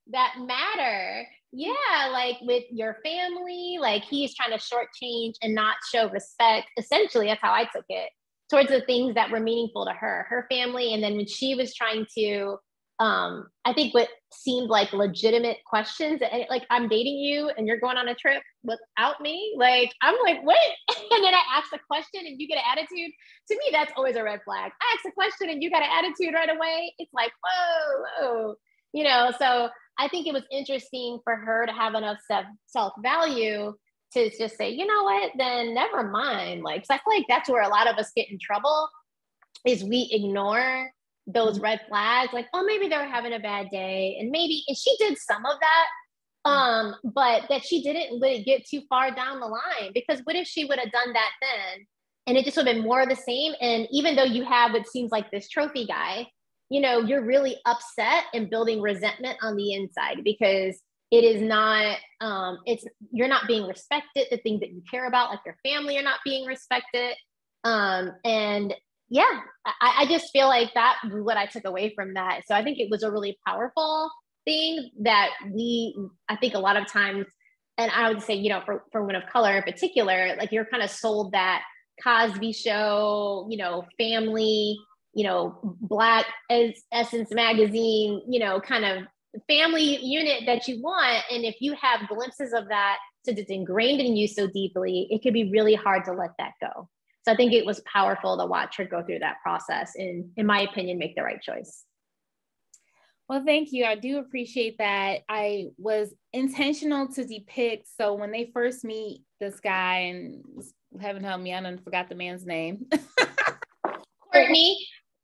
Speaker 2: that matter. Yeah, like with your family, like he's trying to shortchange and not show respect. Essentially, that's how I took it, towards the things that were meaningful to her family. And then when she was trying to, I think what seemed like legitimate questions, like, I'm dating you and you're going on a trip without me. Like, I'm like, what? And then I ask a question and you get an attitude. To me, that's always a red flag. I ask a question and you got an attitude right away. It's like, whoa. You know, so I think it was interesting for her to have enough self-value to just say, you know what, then never mind. Like, so I feel like that's where a lot of us get in trouble, is we ignore those red flags. Like, oh, maybe they were having a bad day. And she did some of that, but that she didn't let it get too far down the line, because what if she would have done that then? And it just would have been more of the same. And even though you have what seems like this trophy guy, you know, you're really upset and building resentment on the inside because it is not, you're not being respected. The things that you care about, like your family, are not being respected. And yeah, I just feel like that was what I took away from that. So I think it was a really powerful thing that I think a lot of times, and I would say, you know, for women of color in particular, like you're kind of sold that Cosby Show, you know, family, you know, Black Essence magazine, you know, kind of family unit that you want. And if you have glimpses of that, since it's ingrained in you so deeply, it could be really hard to let that go. So I think it was powerful to watch her go through that process and, in my opinion, make the right choice.
Speaker 1: Well, thank you. I do appreciate that. I was intentional to depict. So when they first meet this guy, and heaven help me, I done forgot the man's name.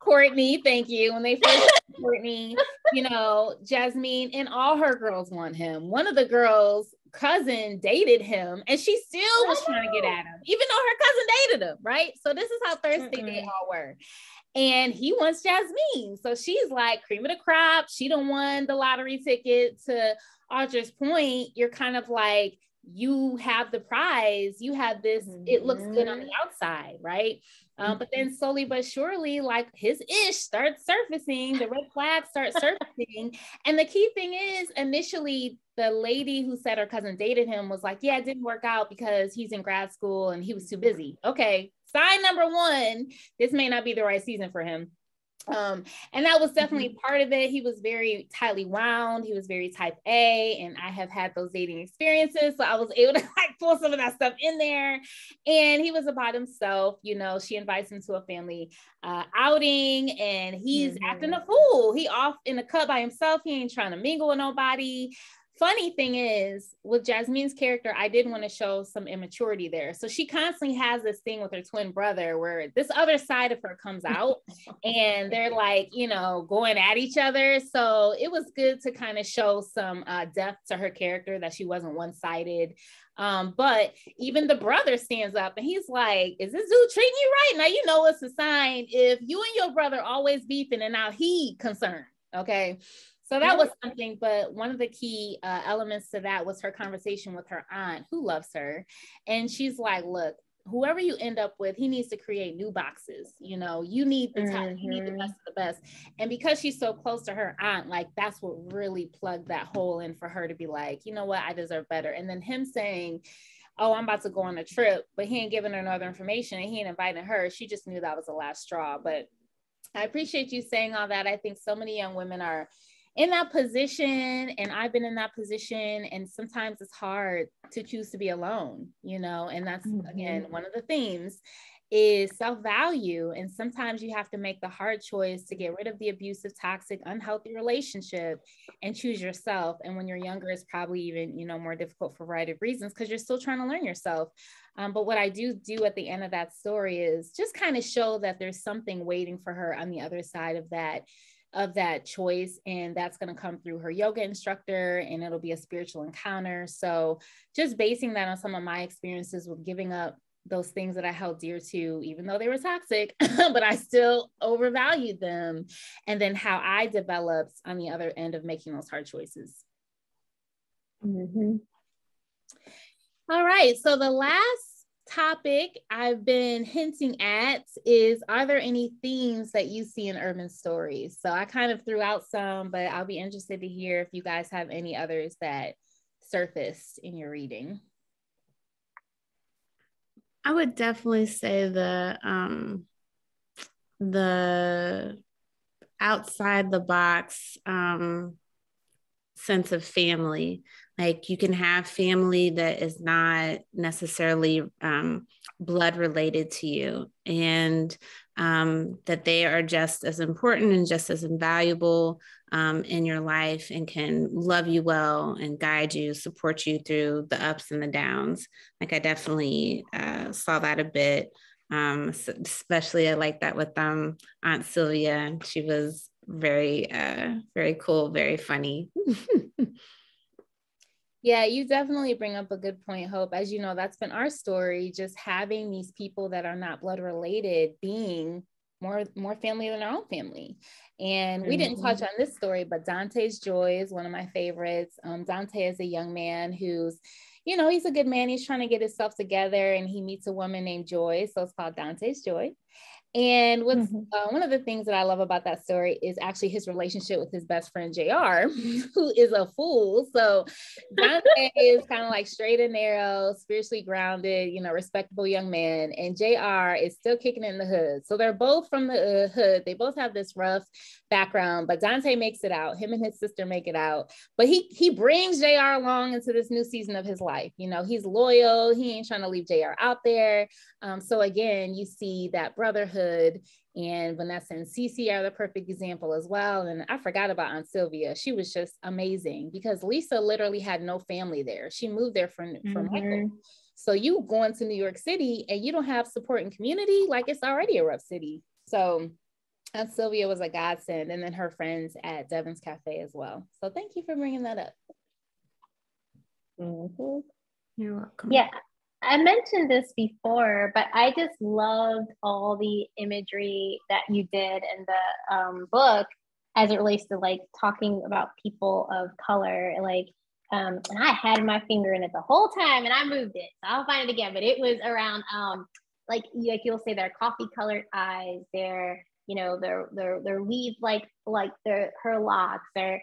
Speaker 1: Courtney, thank you. When they first met Courtney, you know, Jasmine and all her girls want him. One of the girls' cousin dated him, and she still was trying to get at him, even though her cousin dated him, right? So this is how thirsty they all were. And he wants Jasmine. So she's like cream of the crop. She done won the lottery ticket. To Audra's point, you're kind of like, you have the prize, you have this, it looks good on the outside, right? But then slowly but surely, like his ish starts surfacing, the red flags start surfacing. And the key thing is, initially, the lady who said her cousin dated him was like, yeah, it didn't work out because he's in grad school and he was too busy. Okay, sign number one, this may not be the right season for him. And that was definitely part of it. He was very tightly wound. He was very type A, and I have had those dating experiences. So I was able to like pull some of that stuff in there. And he was about himself. You know, she invites him to a family outing, and he's acting a fool. He off in the cut by himself. He ain't trying to mingle with nobody. funny thing is, with Jasmine's character, I did want to show some immaturity there. So she constantly has this thing with her twin brother where this other side of her comes out and they're like, you know, going at each other. So it was good to kind of show some depth to her character, that she wasn't one-sided. But even the brother stands up and he's like, is this dude treating you right? Now, you know, it's a sign if you and your brother always beefing and now he concerned. Okay. So that was something, but one of the key elements to that was her conversation with her aunt, who loves her. And she's like, look, whoever you end up with, he needs to create new boxes. You know, you need the top, you need the best of the best. And because she's so close to her aunt, like that's what really plugged that hole in for her to be like, you know what, I deserve better. And then him saying, oh, I'm about to go on a trip, but he ain't giving her no other information and he ain't inviting her. She just knew that was the last straw. But I appreciate you saying all that. I think so many young women are in that position, and I've been in that position, and sometimes it's hard to choose to be alone, you know, and that's again one of the themes is self-value. And sometimes you have to make the hard choice to get rid of the abusive, toxic, unhealthy relationship and choose yourself. And when you're younger, it's probably even, you know, more difficult for a variety of reasons because you're still trying to learn yourself. But what I do at the end of that story is just kind of show that there's something waiting for her on the other side of that choice, and that's going to come through her yoga instructor, and it'll be a spiritual encounter. So just basing that on some of my experiences with giving up those things that I held dear to, even though they were toxic, but I still overvalued them, and then how I developed on the other end of making those hard choices. All right, so the last topic I've been hinting at is, are there any themes that you see in urban stories? So I kind of threw out some, but I'll be interested to hear if you guys have any others that surfaced in your reading.
Speaker 3: I would definitely say the outside the box sense of family. Like you can have family that is not necessarily blood related to you, and that they are just as important and just as invaluable in your life and can love you well and guide you, support you through the ups and the downs. Like I definitely saw that a bit, especially I like that with Aunt Sylvia. She was very, very cool, very funny.
Speaker 1: Yeah, you definitely bring up a good point, Hope. As you know, that's been our story, just having these people that are not blood related being more family than our own family. And we didn't touch on this story, but Dante's Joy is one of my favorites. Dante is a young man who's, you know, he's a good man. He's trying to get himself together, and he meets a woman named Joy. So it's called Dante's Joy. And what's one of the things that I love about that story is actually his relationship with his best friend, JR, who is a fool. So Dante is kind of like straight and narrow, spiritually grounded, you know, respectable young man. And JR is still kicking in the hood. So they're both from the hood. They both have this rough background, but Dante makes it out. Him and his sister make it out. But he brings JR along into this new season of his life. You know, he's loyal. He ain't trying to leave JR out there. So again, you see that brotherhood, and Vanessa and Cece are the perfect example as well. And I forgot about Aunt Sylvia. She was just amazing because Lisa literally had no family there. She moved there for Michael. So you going to New York City and you don't have support in community, like it's already a rough city. So Aunt Sylvia was a godsend, and then her friends at Devon's Cafe as well. So thank you for bringing that up.
Speaker 3: You're welcome.
Speaker 2: Yeah. I mentioned this before, but I just loved all the imagery that you did in the book as it relates to like talking about people of color. Like, and I had my finger in it the whole time, and I moved it, so I'll find it again. But it was around like you'll say their coffee colored eyes, their their weave like her locks, or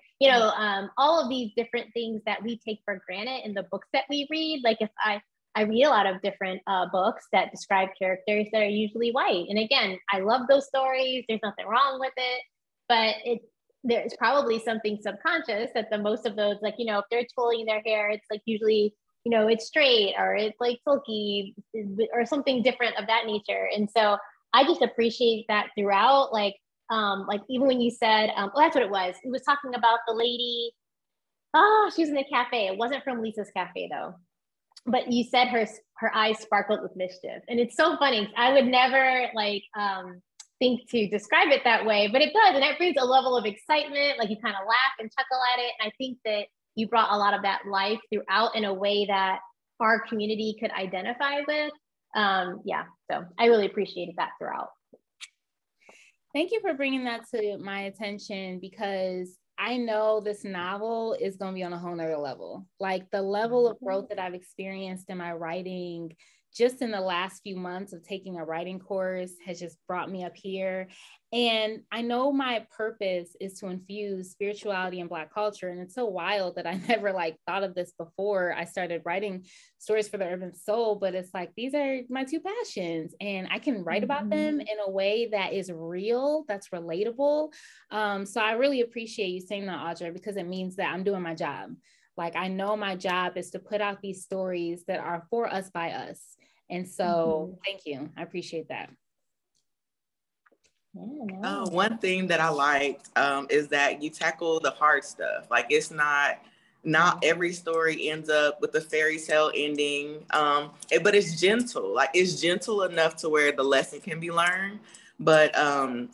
Speaker 2: all of these different things that we take for granted in the books that we read. Like if I read a lot of different books that describe characters that are usually white. And again, I love those stories. There's nothing wrong with it, but there's probably something subconscious that the most of those, like, if they're twirling their hair, it's like usually, it's straight or it's like silky or something different of that nature. And so I just appreciate that throughout. Like even when you said, that's what it was. It was talking about the lady Oh, she was in the cafe. It wasn't from Lisa's Cafe though. But you said her eyes sparkled with mischief. And it's so funny. I would never like think to describe it that way, but it does. And that brings a level of excitement. Like you kind of laugh and chuckle at it. And I think that you brought a lot of that life throughout in a way that our community could identify with. Yeah, so I really appreciated that throughout.
Speaker 1: Thank you for bringing that to my attention, because I know this novel is going to be on a whole nother level. Like the level of growth that I've experienced in my writing just in the last few months of taking a writing course has just brought me up here. And I know my purpose is to infuse spirituality and Black culture. And it's so wild that I never like thought of this before I started writing stories for the urban soul, but it's like, these are my two passions and I can write about them in a way that is real, that's relatable. So I really appreciate you saying that, Audra, because it means that I'm doing my job. Like I know my job is to put out these stories that are for us by us. And so thank you. I appreciate that.
Speaker 6: One thing that I liked is that you tackle the hard stuff. Like it's not every story ends up with a fairy tale ending, but it's gentle. Like it's gentle enough to where the lesson can be learned, but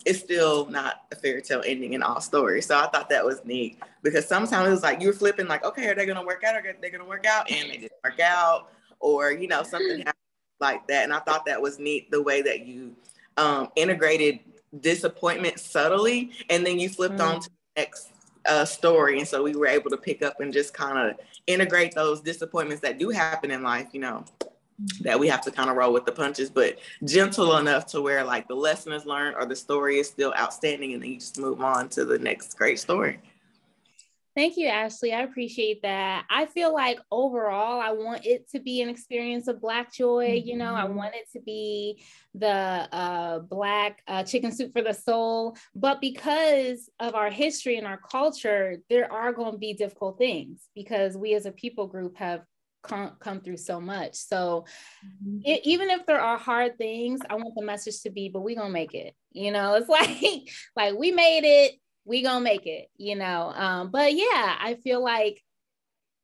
Speaker 6: it's still not a fairy tale ending in all stories. So I thought that was neat, because sometimes it was like you were flipping like, okay, are they going to work out? Are they going to work out? And they didn't work out, or, you know, something happened like that. And I thought that was neat, the way that you integrated disappointment subtly, and then you flipped on to the next story. And so we were able to pick up and just kind of integrate those disappointments that do happen in life, you know, that we have to kind of roll with the punches, but gentle enough to where like the lesson is learned or the story is still outstanding, and then you just move on to the next great story.
Speaker 1: Thank you, Ashley. I appreciate that. I feel like overall, I want it to be an experience of Black joy. You know, I want it to be the Black chicken soup for the soul. But because of our history and our culture, there are going to be difficult things, because we as a people group have come through so much. So even if there are hard things, I want the message to be, but we're going to make it. You know, it's like we made it. We gonna make it, you know. But yeah, I feel like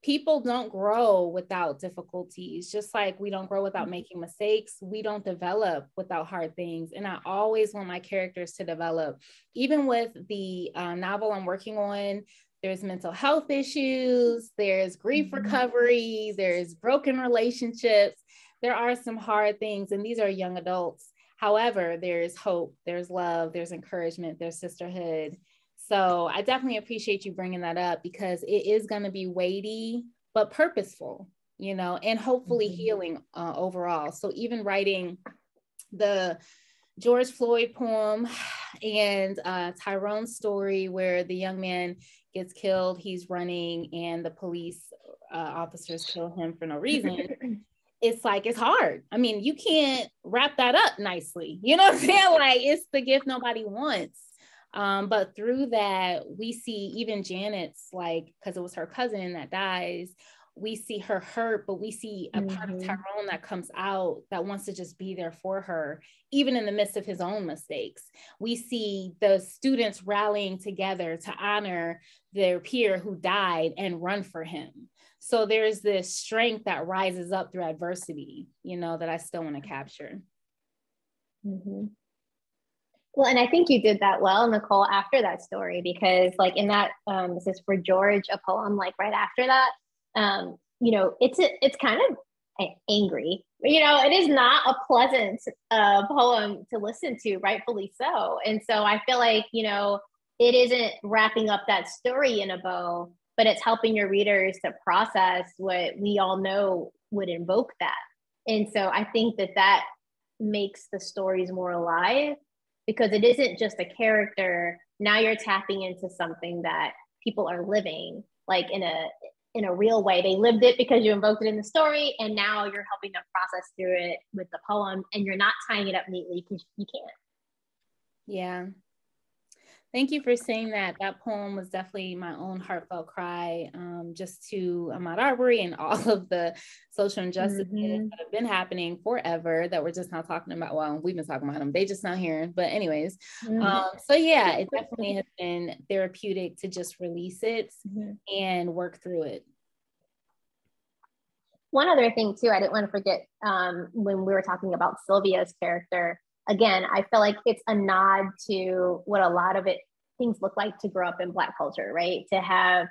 Speaker 1: people don't grow without difficulties, just like we don't grow without making mistakes. We don't develop without hard things. And I always want my characters to develop. Even with the novel I'm working on, there's mental health issues, there's grief recovery, there's broken relationships. There are some hard things, and these are young adults. However, there's hope, there's love, there's encouragement, there's sisterhood. So I definitely appreciate you bringing that up, because it is going to be weighty, but purposeful, you know, and hopefully healing overall. So even writing the George Floyd poem and Tyrone's story, where the young man gets killed, he's running and the police officers kill him for no reason. It's like, it's hard. I mean, you can't wrap that up nicely. You know what I'm saying? Like, it's the gift nobody wants. But through that, we see even Janet's, like, because it was her cousin that dies, we see her hurt, but we see a part of Tyrone that comes out that wants to just be there for her, even in the midst of his own mistakes. We see the students rallying together to honor their peer who died and run for him. So there's this strength that rises up through adversity, you know, that I still want to capture.
Speaker 2: Well, and I think you did that well, Nicole, after that story, because like in that, this is for George, a poem like right after that, you know, it's kind of angry, you know, it is not a pleasant poem to listen to, rightfully so. And so I feel like, you know, it isn't wrapping up that story in a bow, but it's helping your readers to process what we all know would invoke that. And so I think that makes the stories more alive, because it isn't just a character. Now you're tapping into something that people are living, like in a real way. They lived it because you invoked it in the story, and now you're helping them process through it with the poem, and you're not tying it up neatly because you can't.
Speaker 1: Yeah. Thank you for saying that. That poem was definitely my own heartfelt cry, just to Ahmaud Arbery and all of the social injustices that have been happening forever that we're just not talking about. Well, we've been talking about them. They just not hearing. But anyways, so yeah, it definitely has been therapeutic to just release it and work through it.
Speaker 2: One other thing too, I didn't want to forget, when we were talking about Sylvia's character, again, I feel like it's a nod to what a lot of things look like to grow up in Black culture, right? To have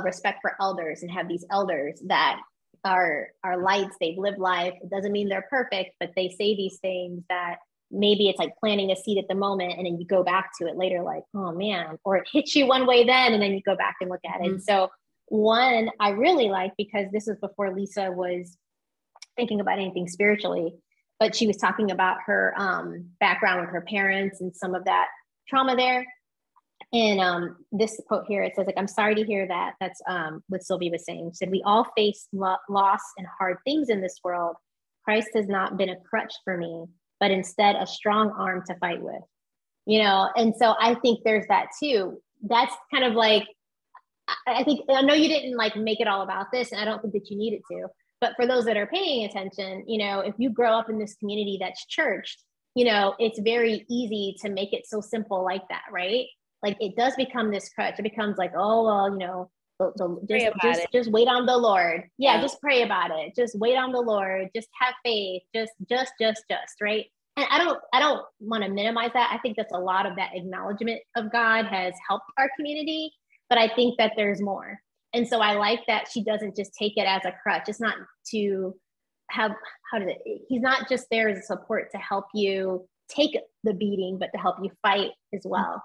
Speaker 2: respect for elders and have these elders that are lights, they've lived life. It doesn't mean they're perfect, but they say these things that maybe it's like planting a seed at the moment and then you go back to it later like, oh man, or it hits you one way then and then you go back and look at it. And so one I really like, because this is before Lisa was thinking about anything spiritually, but she was talking about her background with her parents and some of that trauma there. And this quote here, it says, like, I'm sorry to hear that. That's what Sylvia was saying. She said, we all face loss and hard things in this world. Christ has not been a crutch for me, but instead a strong arm to fight with, you know? And so I think there's that too. That's kind of like, I know you didn't like make it all about this, and I don't think that you needed to, but for those that are paying attention, you know, if you grow up in this community that's churched, you know, it's very easy to make it so simple like that, right? Like it does become this crutch. It becomes like, oh, well, you know, just wait on the Lord. Yeah, just pray about it. Just wait on the Lord. Just have faith. Just, right? And I don't want to minimize that. I think that's a lot of that acknowledgement of God has helped our community, but I think that there's more. And so I like that she doesn't just take it as a crutch. It's not to have, he's not just there as a support to help you take the beating, but to help you fight as well.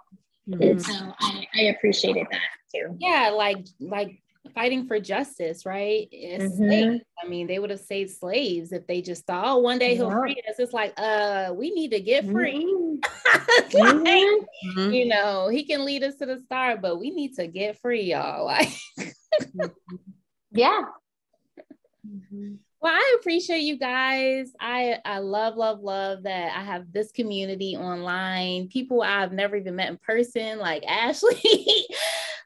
Speaker 2: And so I appreciated that too.
Speaker 1: Yeah, like fighting for justice, right? Slaves. I mean, they would have saved slaves if they just thought, oh, one day he'll free us. It's like, we need to get free. You know, he can lead us to the star, but we need to get free, y'all. Like,
Speaker 2: yeah.
Speaker 1: Well, I appreciate you guys. I love that I have this community online, people I've never even met in person, like Ashley,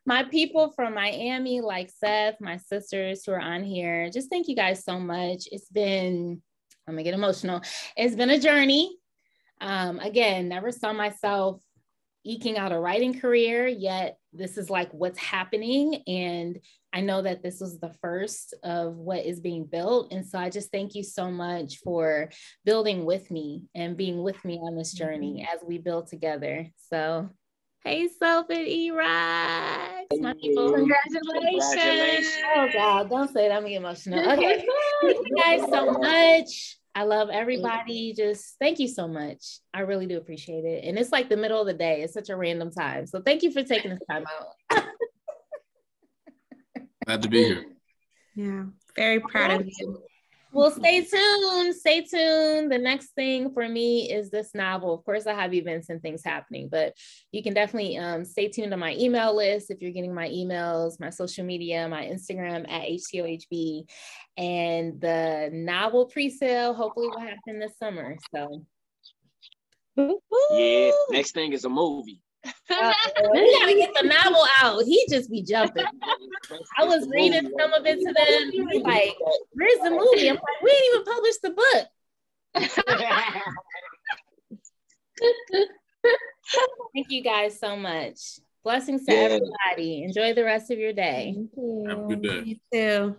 Speaker 1: my people from Miami, like Seth, my sisters who are on here. Just thank you guys so much. It's been, I'm gonna get emotional. It's been a journey. Again, never saw myself eking out a writing career, yet this is like what's happening. And I know that this was the first of what is being built. And so I just thank you so much for building with me and being with me on this journey as we build together. So, hey, Soph and E-Rock, my people.
Speaker 2: Congratulations.
Speaker 1: Oh God, don't say that, I'm getting emotional. Okay, thank you guys so much. I love everybody. Just thank you so much. I really do appreciate it. And it's like the middle of the day. It's such a random time. So thank you for taking this time out.
Speaker 7: Glad to be here.
Speaker 3: Yeah, very proud of you.
Speaker 1: Well, stay tuned. Stay tuned. The next thing for me is this novel. Of course, I have events and things happening, but you can definitely stay tuned to my email list if you're getting my emails, my social media, my Instagram at HTOHB. And the novel pre-sale hopefully will happen this summer. So,
Speaker 8: yeah, next thing is a movie.
Speaker 1: We gotta get the novel out. He just be jumping. I was reading some of it to them. He's like, where's the movie? I'm like, we didn't even publish the book. Thank you guys so much. Blessings to everybody. Enjoy the rest of your day.
Speaker 7: Have a good day.
Speaker 3: You too.